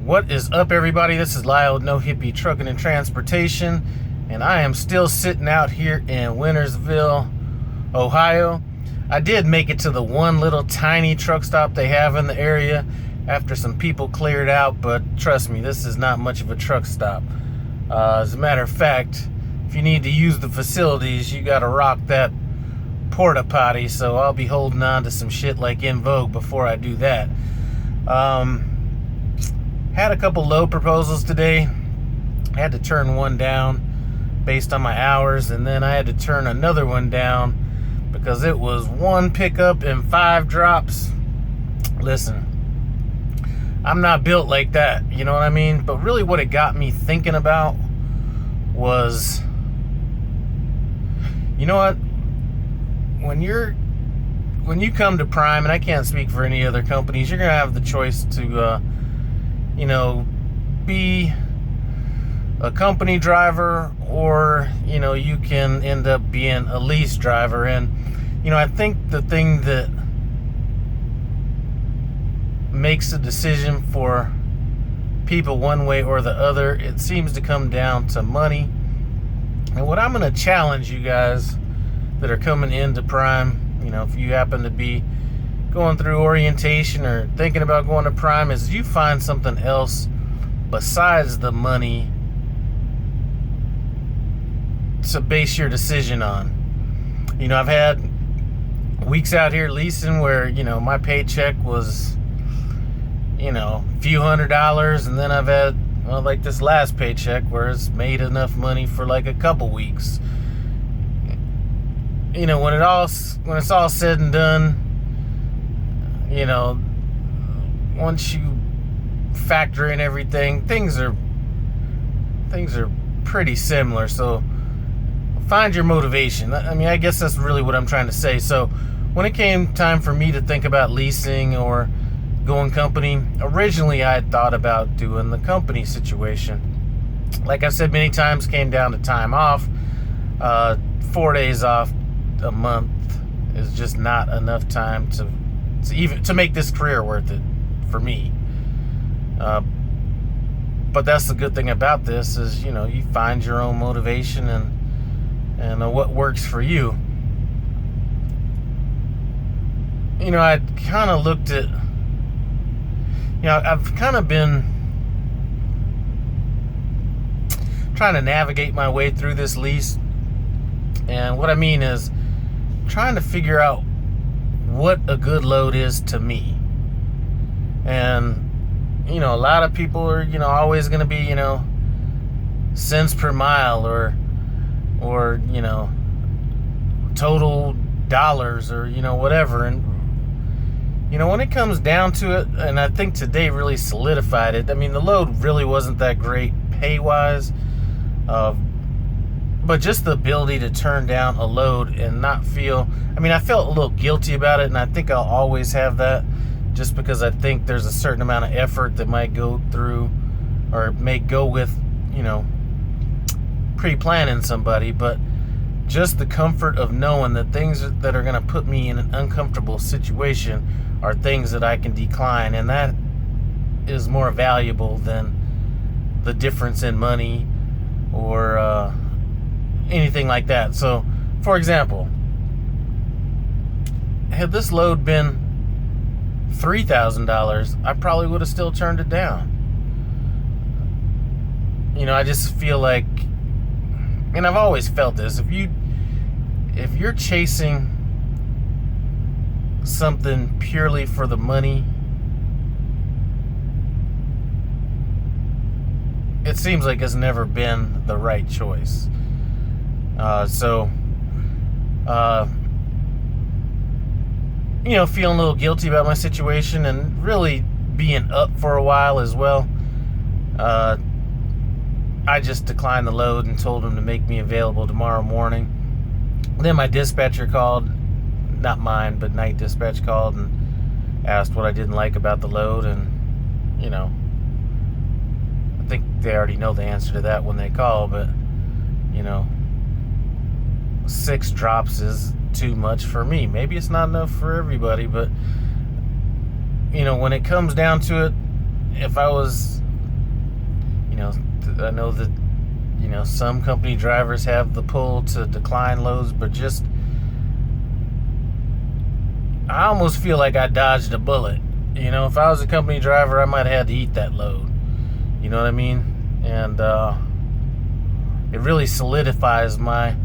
What is up, everybody? This is Lyle with No Hippie Trucking and Transportation, and I am still sitting out here in Wintersville, Ohio. I did make it to the one little tiny truck stop they have in the area after some people cleared out, but trust me, this is not much of a truck stop. As a matter of fact, if you need to use the facilities, you gotta rock that porta potty, so I'll be holding on to some shit like In Vogue before I do that. Had a couple load proposals today. I had to turn one down based on my hours, and then I had to turn another one down because it was one pickup and 5 drops. Listen, I'm not built like that, you know what I mean? But really what it got me thinking about was, you know what? When you come to Prime, and I can't speak for any other companies, you're going to have the choice to be a company driver, or, you can end up being a lease driver. And, I think the thing that makes a decision for people one way or the other, it seems to come down to money. And what I'm going to challenge you guys that are coming into Prime, if you happen to be going through orientation or thinking about going to Prime, is you find something else besides the money to base your decision on. I've had weeks out here leasing where, my paycheck was, a few $100s, and then I've had, like this last paycheck where it's made enough money for like a couple weeks. When it's all said and done, once you factor in everything, things are pretty similar. So find your motivation. I guess that's really what I'm trying to say. So when it came time for me to think about leasing or going company, originally I had thought about doing the company situation. Like I've said many times, came down to time off. 4 days off a month is just not enough time to make this career worth it for me. But that's the good thing about this is, you find your own motivation and what works for you. I kind of looked at, I've kind of been trying to navigate my way through this lease. And what I mean is trying to figure out what a good load is to me. And, a lot of people are, always going to be, cents per mile or total dollars or, whatever. And, when it comes down to it, and I think today really solidified it, the load really wasn't that great pay-wise, but just the ability to turn down a load and not feel, I felt a little guilty about it, and I think I'll always have that, just because I think there's a certain amount of effort that might go through or may go with, pre-planning somebody. But just the comfort of knowing that things that are going to put me in an uncomfortable situation are things that I can decline, and that is more valuable than the difference in money or anything like that. So, for example, had this load been $3,000, I probably would have still turned it down. I just feel like, and I've always felt this, if you're chasing something purely for the money, it seems like it's never been the right choice. Feeling a little guilty about my situation and really being up for a while as well. I just declined the load and told him to make me available tomorrow morning. Then my dispatcher called, not mine, but night dispatch called and asked what I didn't like about the load. And, I think they already know the answer to that when they call, but, 6 drops is too much for me. Maybe it's not enough for everybody, but when it comes down to it, if I was You know, I know that, you know, some company drivers have the pull to decline loads, but just, I almost feel like I dodged a bullet. You know, if I was a company driver, I might have had to eat that load. You know what I mean? And it really solidifies my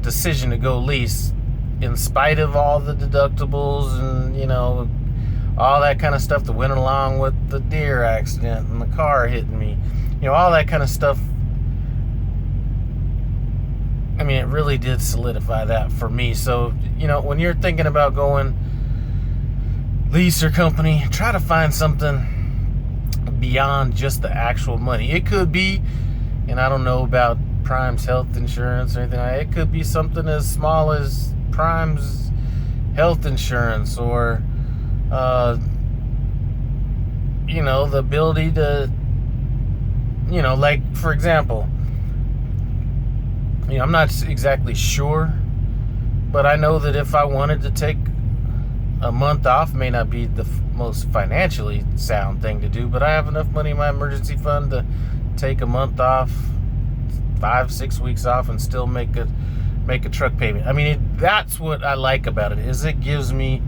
decision to go lease, in spite of all the deductibles and, you know, all that kind of stuff that went along with the deer accident and the car hitting me. You know, all that kind of stuff. I mean, it really did solidify that for me. So, you know, when you're thinking about going lease or company, try to find something beyond just the actual money. It could be, and I don't know about Prime's health insurance or anything like that, it could be something as small as Prime's health insurance, or you know, the ability to, you know, like, for example, you know, I'm not exactly sure, but I know that if I wanted to take a month off, may not be the most financially sound thing to do, but I have enough money in my emergency fund to take a month off, 5-6 weeks off, and still make a truck payment. I mean, that's what I like about it, is it gives me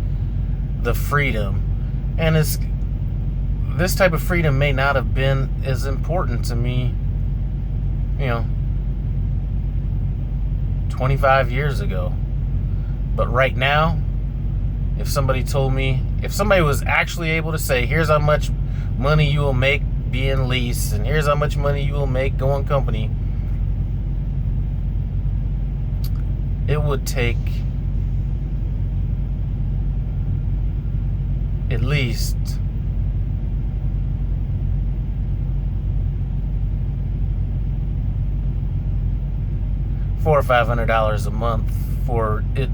the freedom. And this type of freedom may not have been as important to me, you know, 25 years ago. But right now, if somebody was actually able to say, here's how much money you will make being leased, and here's how much money you will make going company, it would take at least $400 or $500 a month for it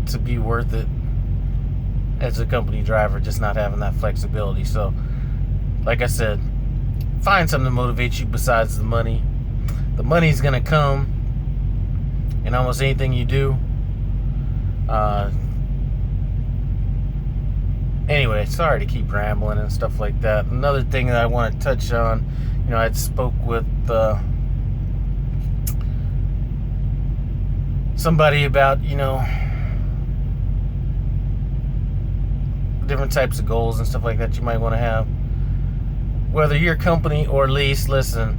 to be worth it as a company driver, just not having that flexibility. So, like I said, find something to motivate you besides the money. The money's gonna come in almost anything you do. Anyway, sorry to keep rambling and stuff like that. Another thing that I want to touch on, you know, I spoke with somebody about, you know, different types of goals and stuff like that you might want to have, whether you're company or lease. Listen,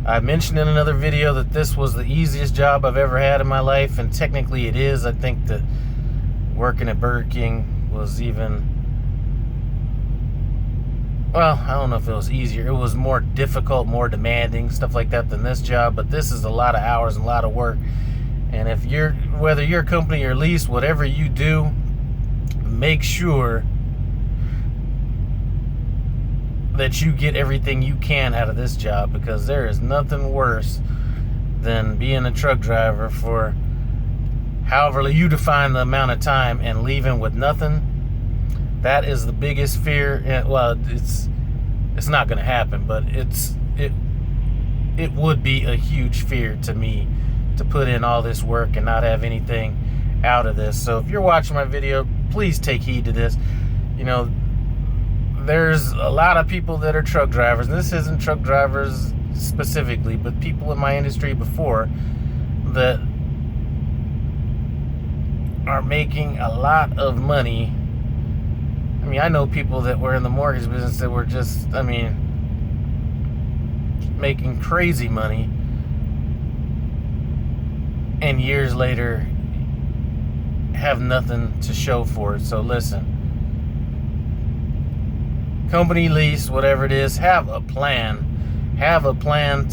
I mentioned in another video that this was the easiest job I've ever had in my life, and technically it is. I think that working at Burger King was even, well, I don't know if it was easier. It was more difficult, more demanding, stuff like that than this job, but this is a lot of hours and a lot of work. And if whether you're a company or lease, whatever you do, make sure that you get everything you can out of this job, because there is nothing worse than being a truck driver for however you define the amount of time and leaving with nothing. That is the biggest fear. Well, it's not going to happen, but it would be a huge fear to me to put in all this work and not have anything out of this. So if you're watching my video, please take heed to this. You know, there's a lot of people that are truck drivers, and this isn't truck drivers specifically, but people in my industry before, that are making a lot of money. I mean, I know people that were in the mortgage business that were just, I mean, making crazy money, and years later have nothing to show for it. So listen, company, lease, whatever it is, have a plan. Have a plan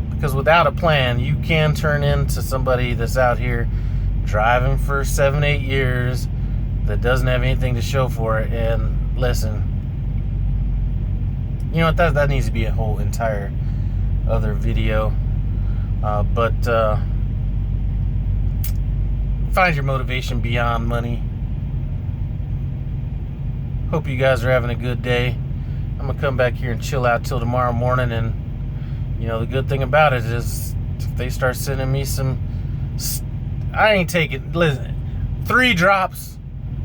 because without a plan, you can turn into somebody that's out here driving for 7-8 years that doesn't have anything to show for it. And listen, you know what, that needs to be a whole entire other video. But find your motivation beyond money. Hope you guys are having a good day. I'm gonna come back here and chill out till tomorrow morning. And you know, the good thing about it is, if they start sending me some, I ain't taking, listen, 3 drops,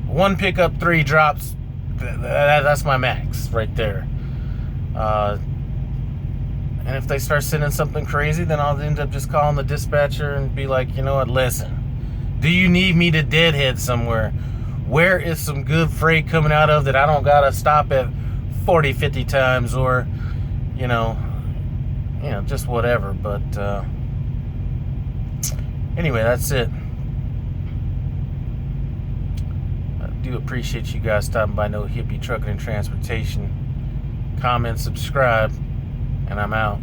1 pickup, 3 drops, that's my max right there. And if they start sending something crazy, then I'll end up just calling the dispatcher and be like, you know what, listen, do you need me to deadhead somewhere? Where is some good freight coming out of that I don't gotta stop at 40, 50 times, or, you know, just whatever. But anyway, that's it. I do appreciate you guys stopping by No Hippie Trucking and Transportation. Comment, subscribe, and I'm out.